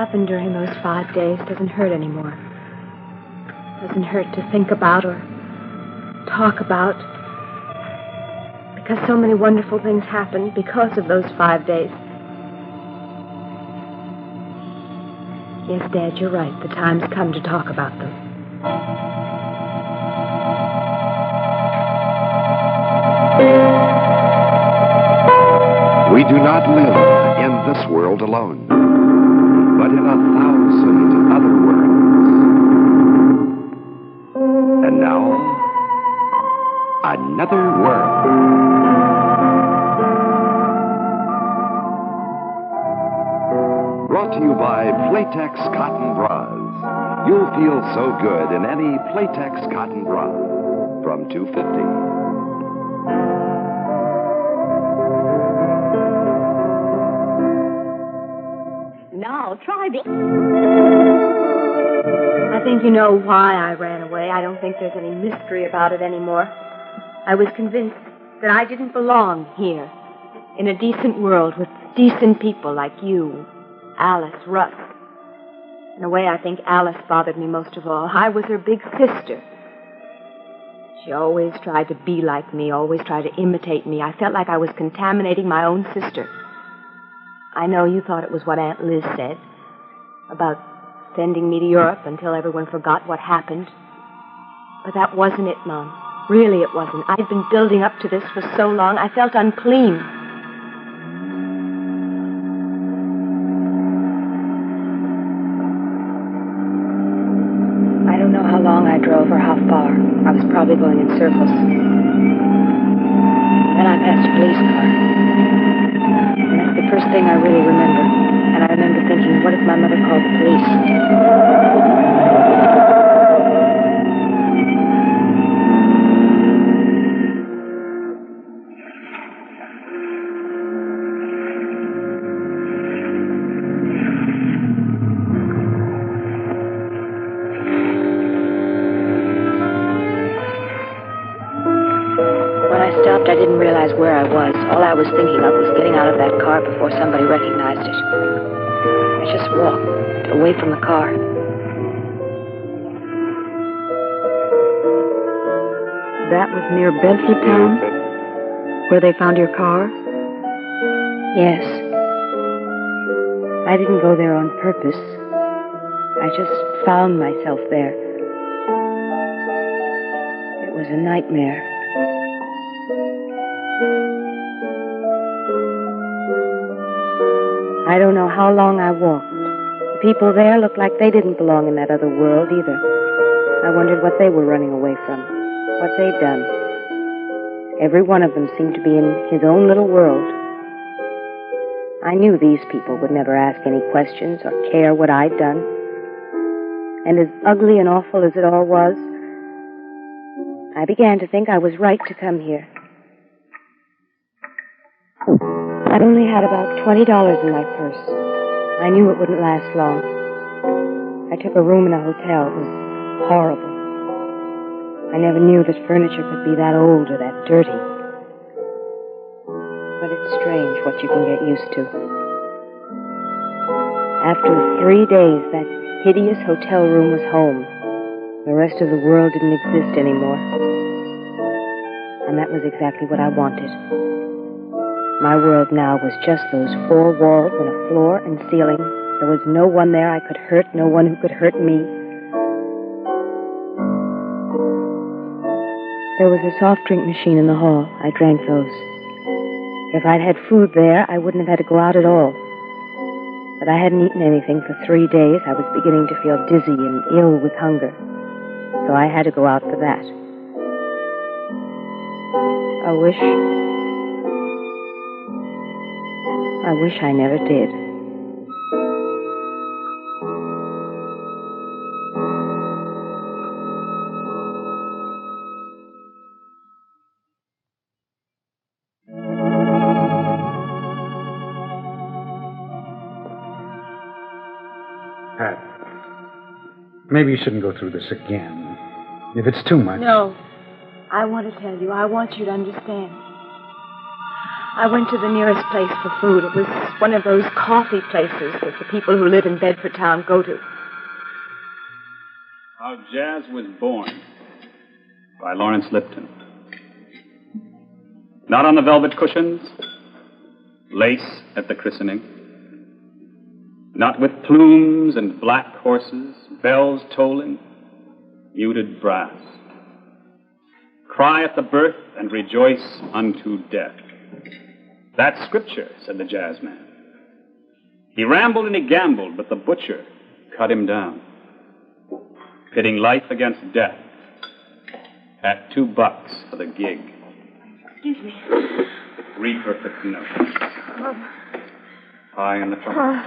happened during those 5 days doesn't hurt anymore. Doesn't hurt to think about or talk about. Because so many wonderful things happened because of those 5 days. Yes, Dad, you're right. The time's come to talk about them. We do not live in this world alone, but in 1,000 other worlds. And now, another world. Brought to you by Playtex Cotton Bras. You'll feel so good in any Playtex Cotton Bra from $2.50. Now, try the... I think you know why I ran away. I don't think there's any mystery about it anymore. I was convinced that I didn't belong here, in a decent world with decent people like you, Alice, Russ. In a way, I think Alice bothered me most of all. I was her big sister. She always tried to be like me, always tried to imitate me. I felt like I was contaminating my own sister. I know you thought it was what Aunt Liz said about sending me to Europe until everyone forgot what happened. But that wasn't it, Mom. Really, it wasn't. I'd been building up to this for so long, I felt unclean. I don't know how long I drove or how far. I was probably going in circles. Then I passed a police car. And that's the first thing I really remember. And I remember thinking, what if my mother called the police? When I stopped, I didn't realize where I was. All I was thinking of was getting out of that car before somebody recognized it. I just walked away from the car. That was near Bedfordtown, where they found your car? Yes. I didn't go there on purpose. I just found myself there. It was a nightmare. I don't know how long I walked. The people there looked like they didn't belong in that other world either. I wondered what they were running away from, what they'd done. Every one of them seemed to be in his own little world. I knew these people would never ask any questions or care what I'd done. And as ugly and awful as it all was, I began to think I was right to come here. I'd only had about $20 in my purse. I knew it wouldn't last long. I took a room in a hotel. It was horrible. I never knew that furniture could be that old or that dirty. But it's strange what you can get used to. After 3 days, that hideous hotel room was home. The rest of the world didn't exist anymore. And that was exactly what I wanted. My world now was just those 4 walls and a floor and ceiling. There was no one there I could hurt, no one who could hurt me. There was a soft drink machine in the hall. I drank those. If I'd had food there, I wouldn't have had to go out at all. But I hadn't eaten anything for 3 days. I was beginning to feel dizzy and ill with hunger. So I had to go out for that. I wish I never did. Pat, maybe you shouldn't go through this again. If it's too much... No. I want to tell you. I want you to understand. I went to the nearest place for food. It was one of those coffee places that the people who live in Bedford Town go to. How Jazz Was Born by Lawrence Lipton. Not on the velvet cushions, lace at the christening. Not with plumes and black horses, bells tolling, muted brass. Cry at the birth and rejoice unto death. That's scripture, said the jazz man. He rambled and he gambled, but the butcher cut him down, pitting life against death at $2 for the gig. Excuse me. 3 perfect notes. Pie in the front.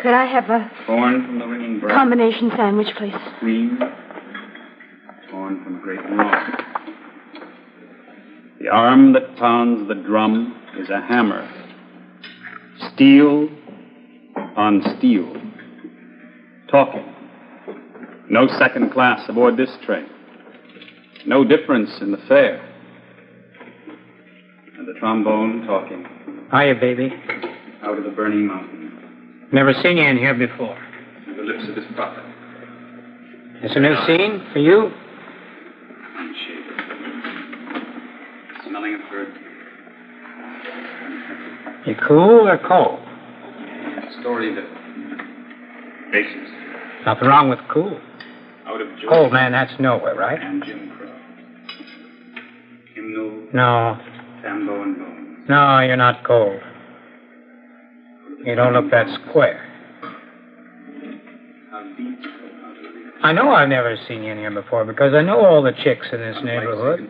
Could I have a Torn from the ringing brass. combination sandwich, please? Cream. Torn from great wrong. The arm that pounds the drum is a hammer. Steel on steel. Talking. No second class aboard this train. No difference in the fare. And the trombone talking. Hiya, baby. Out of the burning mountain. Never seen you in here before. To the lips of his prophet. It's a new scene for you? Unshaven. Smelling of earth. You cool or cold? A story that faces. Nothing wrong with cool. Out of joy. Cold, man, that's nowhere, right? And Jim Crow. Hymnal, No. Sambo and Bones. No, you're not cold. You don't look that square. How deep. I know I've never seen you in here before because I know all the chicks in this neighborhood.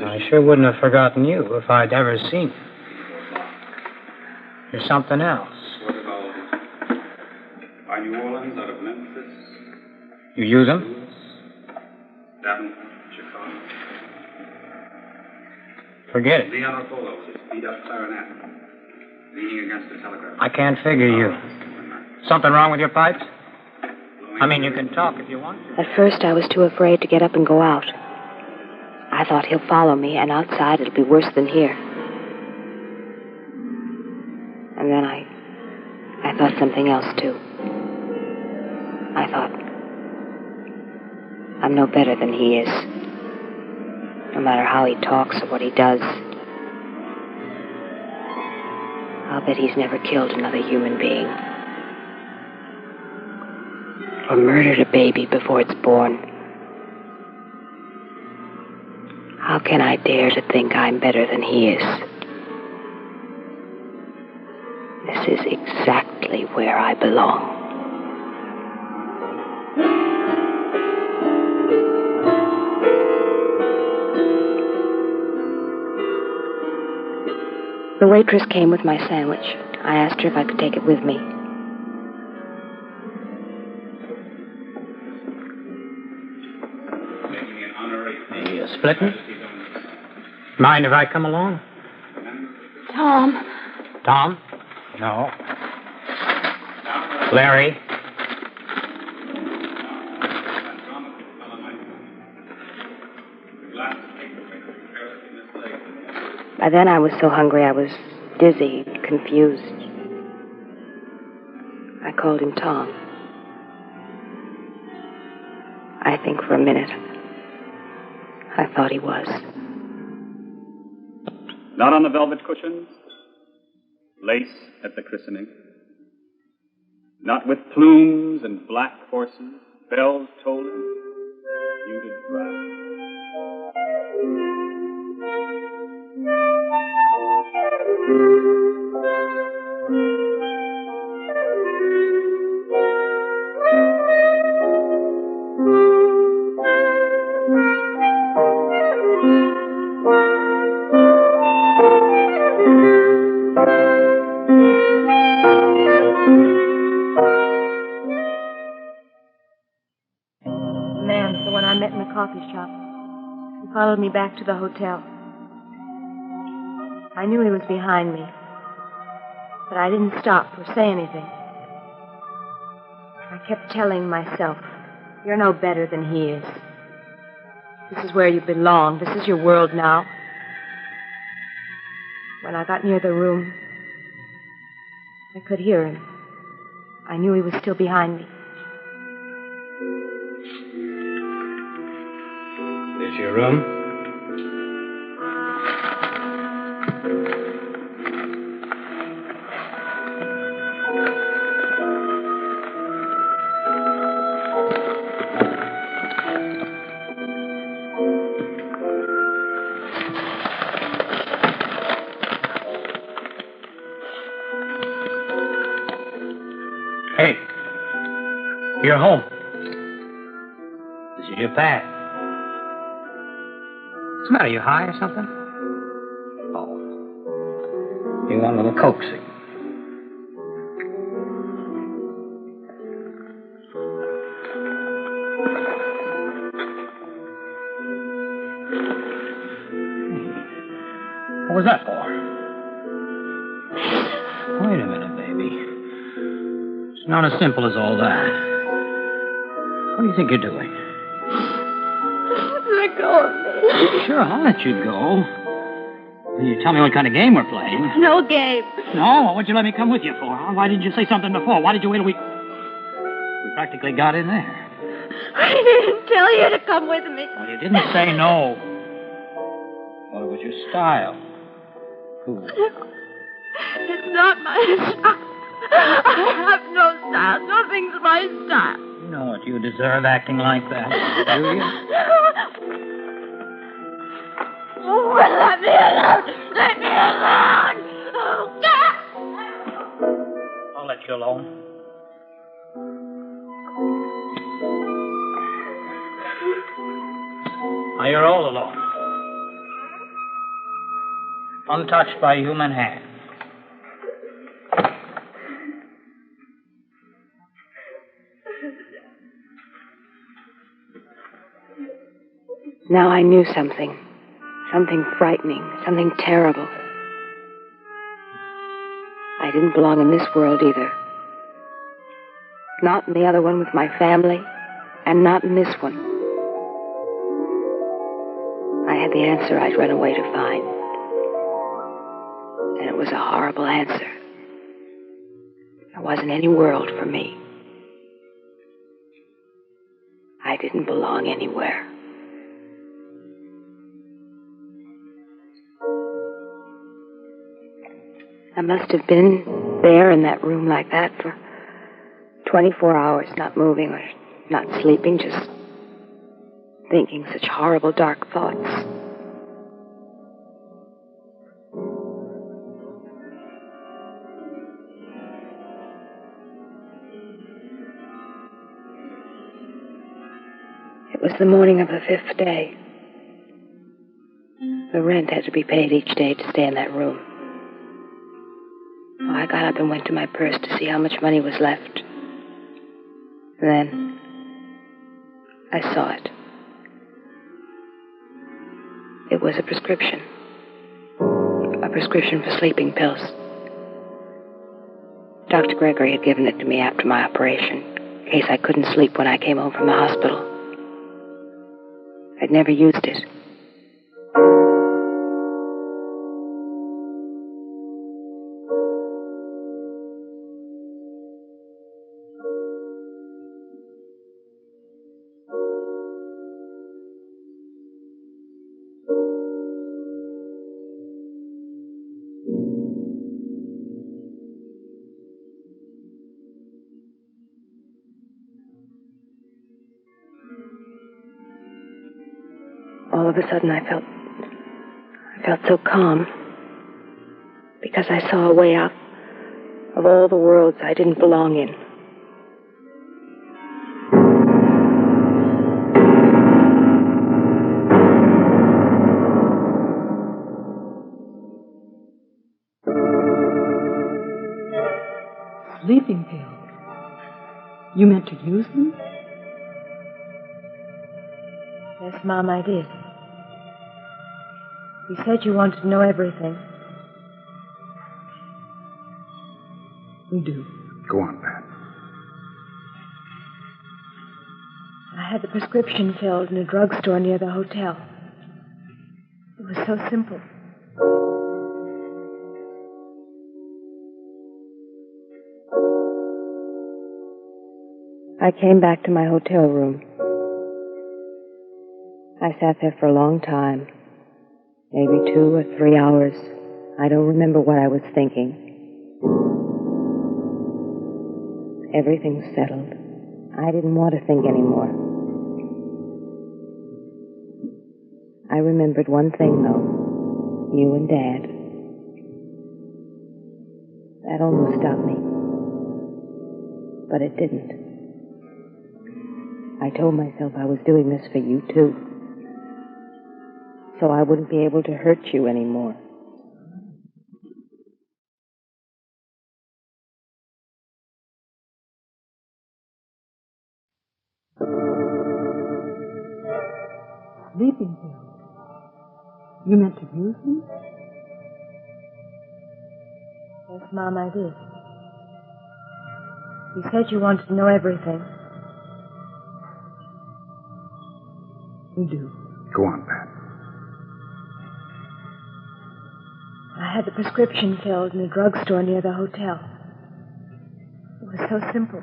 I sure wouldn't have forgotten you if I'd ever seen you. You're something else. What about by New Orleans, out of Memphis, You use them? Davenport, Chicago? Forget it. Leon Rapolo with his beat-up clarinet, leaning against the telegraph. I can't figure you. Something wrong with your pipes? I mean, you can talk if you want to. At first, I was too afraid to get up and go out. I thought he'll follow me, and outside it'll be worse than here. And then I thought something else, too. I thought, I'm no better than he is. No matter how he talks or what he does. I'll bet he's never killed another human being. Or murdered a baby before it's born. How can I dare to think I'm better than he is? This is exactly where I belong. The waitress came with my sandwich. I asked her if I could take it with me. You splitting? Mind if I come along? Tom. Tom? No. Larry? By then I was so hungry I was dizzy, confused. I called him Tom. I think for a minute I thought he was. Not on the velvet cushions, lace at the christening. Not with plumes and black horses, bells tolling, muted brass. The one I met in the coffee shop. He followed me back to the hotel. I knew he was behind me, but I didn't stop or say anything. I kept telling myself, you're no better than he is. This is where you belong. This is your world now. When I got near the room, I could hear him. I knew he was still behind me. This your room? Hey, you're home. This is your pad. What's the matter? You high or something? Oh. You want a little coaxing? What was that for? Wait a minute, baby. It's not as simple as all that. What do you think you're doing? Let go of me. Sure, I'll let you go. You tell me what kind of game we're playing. No game. No? What'd you let me come with you for? Huh? Why didn't you say something before? Why did you wait till we practically got in there? I didn't tell you to come with me. Well, you didn't say no. Well, it was your style. Cool. It's not my style. I have no style. Nothing's my style. You know what? You deserve acting like that, do you? Oh, let me alone. Let me alone. Oh, God. I'll let you alone. Now you're all alone. Untouched by human hand. Now I knew something. Something frightening. Something terrible. I didn't belong in this world either. Not in the other one with my family, and not in this one. I had the answer I'd run away to find. And it was a horrible answer. There wasn't any world for me. I didn't belong anywhere. I must have been there in that room like that for 24 hours, not moving or not sleeping, just thinking such horrible, dark thoughts. It was the morning of the 5th day. The rent had to be paid each day to stay in that room. So I got up and went to my purse to see how much money was left. Then I saw it. It was a prescription. A prescription for sleeping pills. Dr. Gregory had given it to me after my operation, in case I couldn't sleep when I came home from the hospital. I'd never used it. All of a sudden, I felt so calm because I saw a way out of all the worlds I didn't belong in. Sleeping pills. You meant to use them? Yes, Mom, I did. You said you wanted to know everything. We do. Go on, Pat. I had the prescription filled in a drugstore near the hotel. It was so simple. I came back to my hotel room. I sat there for a long time, maybe 2 or 3 hours. I don't remember what I was thinking. Everything was settled. I didn't want to think anymore. I remembered one thing, though. You and Dad. That almost stopped me. But it didn't. I told myself I was doing this for you, too. So I wouldn't be able to hurt you anymore. Sleeping pills. You meant to use them? Yes, Mom, I did. You said you wanted to know everything. We do. Go on, Pat. I had the prescription filled in a drugstore near the hotel. It was so simple.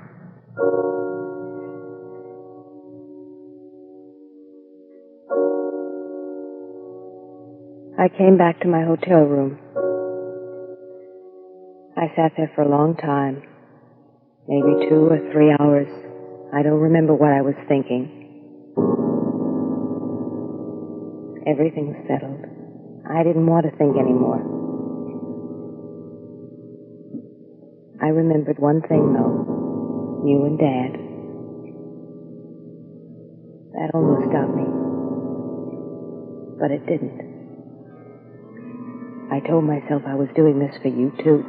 I came back to my hotel room. I sat there for a long time, maybe 2 or 3 hours. I don't remember what I was thinking. Everything was settled. I didn't want to think anymore. I remembered one thing, though. You and Dad. That almost stopped me. But it didn't. I told myself I was doing this for you, too.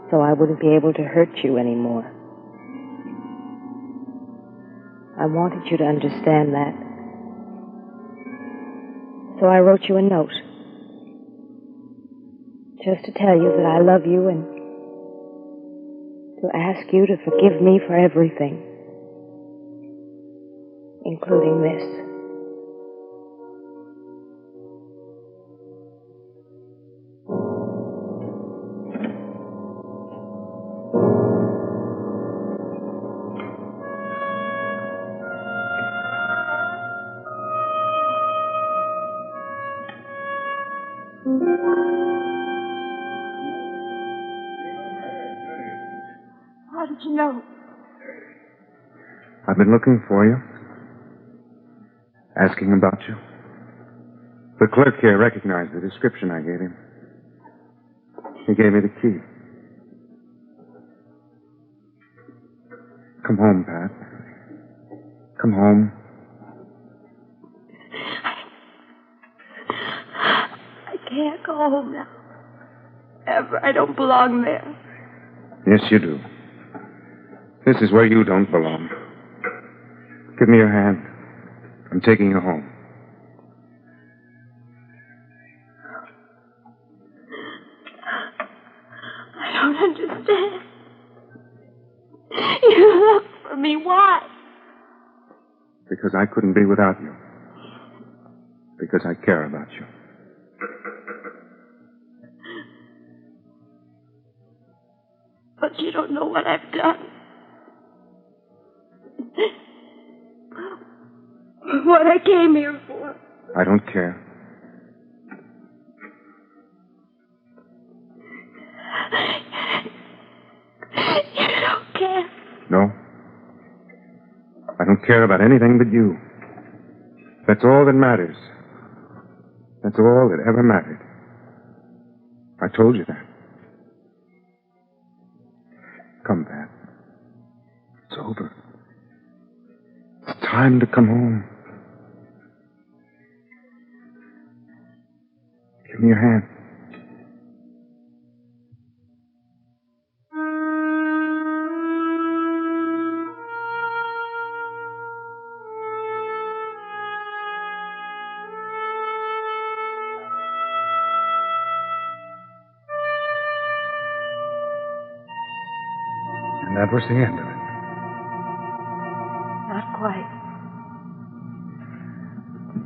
So I wouldn't be able to hurt you anymore. I wanted you to understand that. So I wrote you a note. Just to tell you that I love you and to ask you to forgive me for everything. Including this. How did you know? I've been looking for you. Asking about you. The clerk here recognized the description I gave him. He gave me the key. Come home, Pat. Come home. I can't go home now. Ever. I don't belong there. Yes, you do. This is where you don't belong. Give me your hand. I'm taking you home. I don't understand. You look for me. Why? Because I couldn't be without you. Because I care about you. But you don't know what I've done. What I came here for. I don't care. You don't care. No. I don't care about anything but you. That's all that matters. That's all that ever mattered. I told you that. Come, Pat. It's over. It's time to come home. Give me your hand. And that was the end of it. Not quite.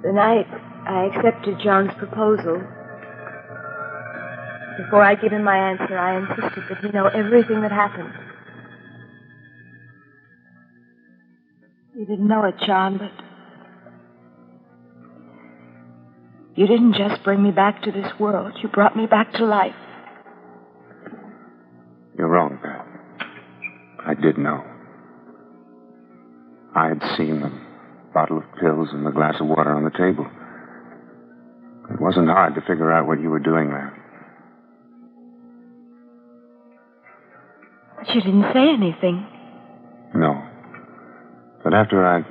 The night I accepted John's proposal, before I give him my answer, I insisted that he know everything that happened. You didn't know it, John, but you didn't just bring me back to this world. You brought me back to life. You're wrong, Pat. I did know. I had seen the bottle of pills and the glass of water on the table. It wasn't hard to figure out what you were doing there. But you didn't say anything. No. But after I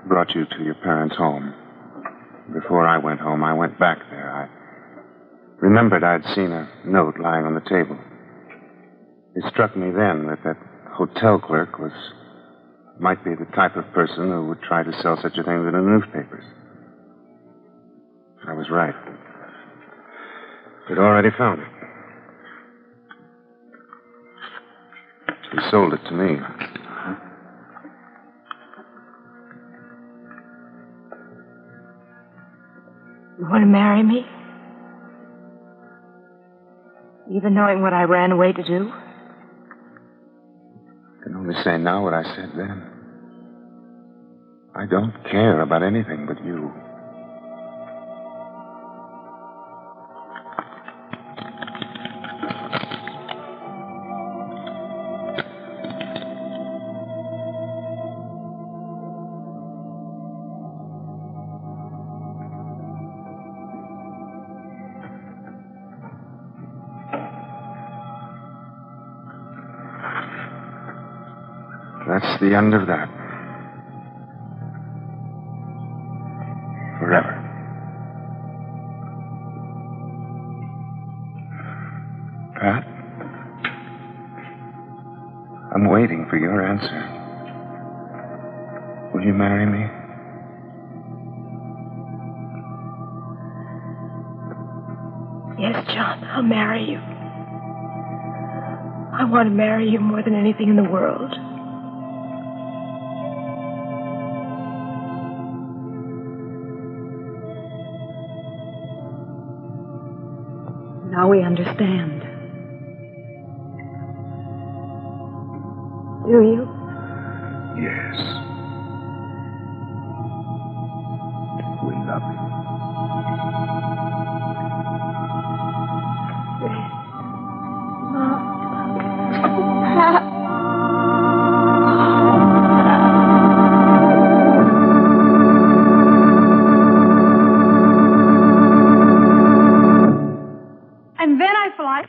brought you to your parents' home, before I went home, I went back there. I remembered I'd seen a note lying on the table. It struck me then that hotel clerk might be the type of person who would try to sell such a thing to the newspapers. I was right. He'd already found it. He sold it to me. You want to marry me? Even knowing what I ran away to do? I can only say now what I said then. I don't care about anything but you. That's the end of that. Forever. Pat? I'm waiting for your answer. Will you marry me? Yes, John, I'll marry you. I want to marry you more than anything in the world. Now we understand. Do you? Yes. We love you. And then I fly.